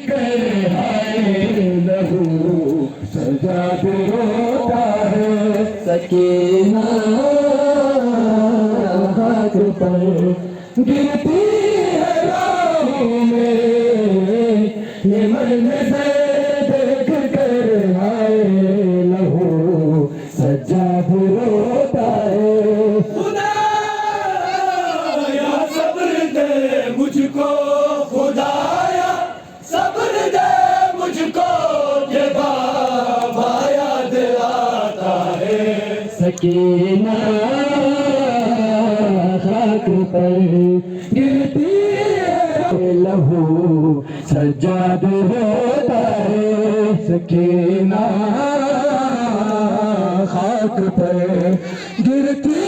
کر ہائے لہو سجاد روتا ہے سکینہ ہاتھ پر گرتی ہے راہوں میں یہ مرنے سے دیکھ کر ہائے لہو سجاد روتا ہے خدایا صبر دے مجھ کو خدایا صبر دے مجھ کو یہ بابا یاد آتا ہے سکینہ خاک پر گرتی ہے لہو سجاد ہوتا ہے سکینہ خاک پر گرتی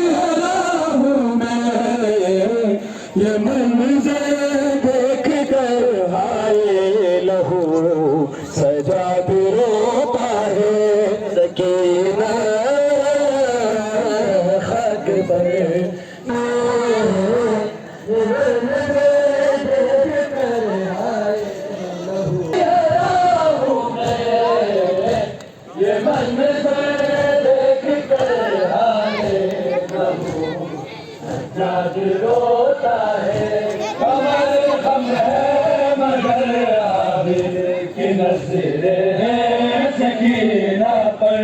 ہے راہوں میں یہ منظر دیکھ کر ہائے لہو سجاد روتا ہے سکینہ خاک پر روتا ہے کمر خم ہے مگر عابد کی نظریں ہیں سکینہ پر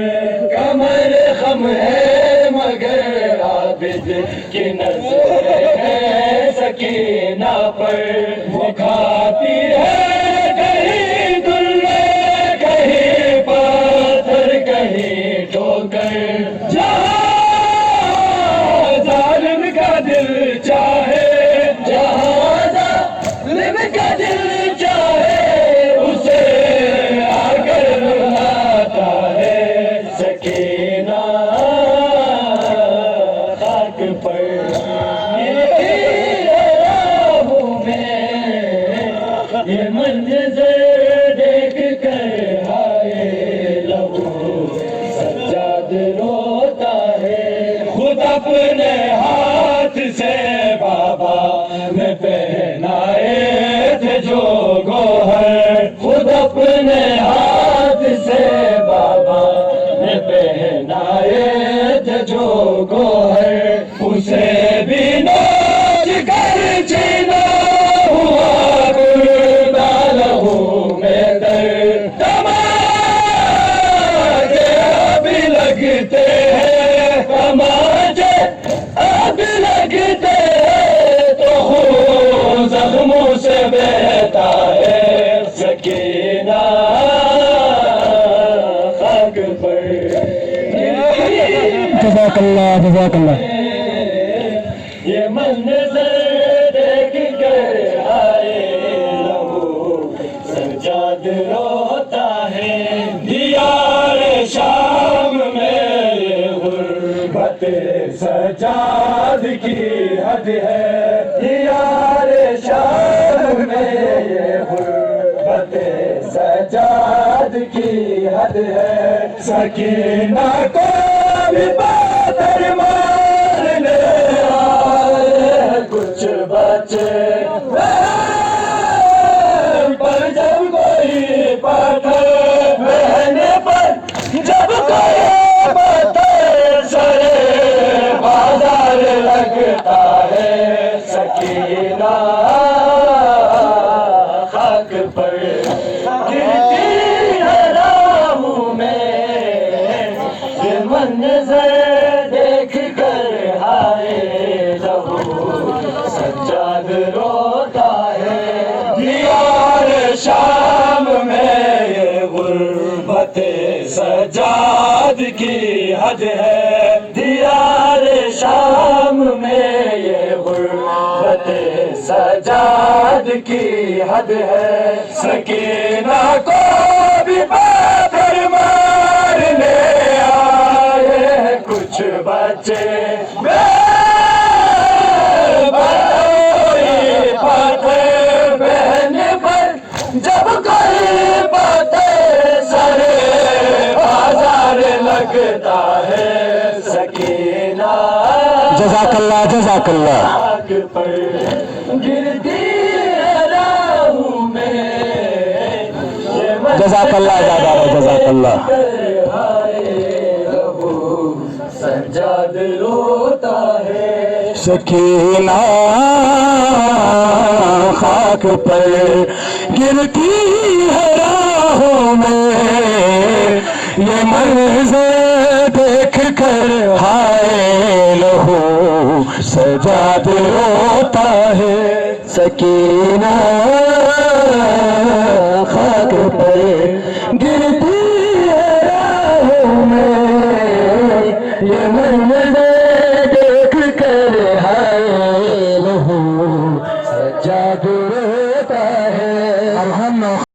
کمر خم ہے مگر عابد کی نظریں ہیں سکینہ پر وہ کھاتی ہے کہیں دلے کہیں پاتھر کہیں ٹھوکر جہاں ظالم کا دل چاہے جہاں ظالم کا دل چاہے اسے آ کر رلاتا ہے سکینہ خاک پر راہوں میں یہ منظر دیکھ کر ہائے لہو سجاد روتا ہے خود اپنے ہاتھ سے بابا میں پہنائے تھے جو گوہر خود اپنے ہاتھ سے بابا میں پہنائے تھے جو گوہر اسے بھی نوچ کر چھینا ہوا لہو میں در تماچے اب لگتے ہیں تماچے اب لگتے ہیں تو خون زخموں سے بہتا ہے سکینہ خاک پر جزاک اللہ جزاک اللہ یہ منظر دیکھ کر آئے لہو سجاد روتا ہے دیار شام میں یہ غربت سجاد کی حد ہے دیار شام میں یہ غربت سجاد کی حد ہے سکینہ کو بھی پاتھر مارنے آئے کچھ بچے پر جب کوئی پاتھر بہنے پر جب کوئی پاتھر سرے بازار لگتا ہے سکینہ خاک پر گرتی ہے راہوں میں یہ منظر دیکھ کر ہائے لہو سجاد روتا ہے دیار شام میں یہ غربت سجاد کی حد ہے دیار شام میں یہ غربت سجاد کی حد ہے سکینہ کو بھی پاتھر مارنے آئے کچھ بچے پاتھر بہنے پر جب کوئی پاتھر سرے بازار لگتا ہے سکینہ جزاک اللہ جزاک اللہ پر گرتی ہے راہوں میں جزاک اللہ زیادہ جزاک اللہ سجاد روتا ہے سکینہ خاک پر گرتی ہے راہوں میں یہ منظر دیکھ کر ہائے لہو سجاد روتا ہے سکینہ خاک پر گرتی ہے راہوں میں یہ منظر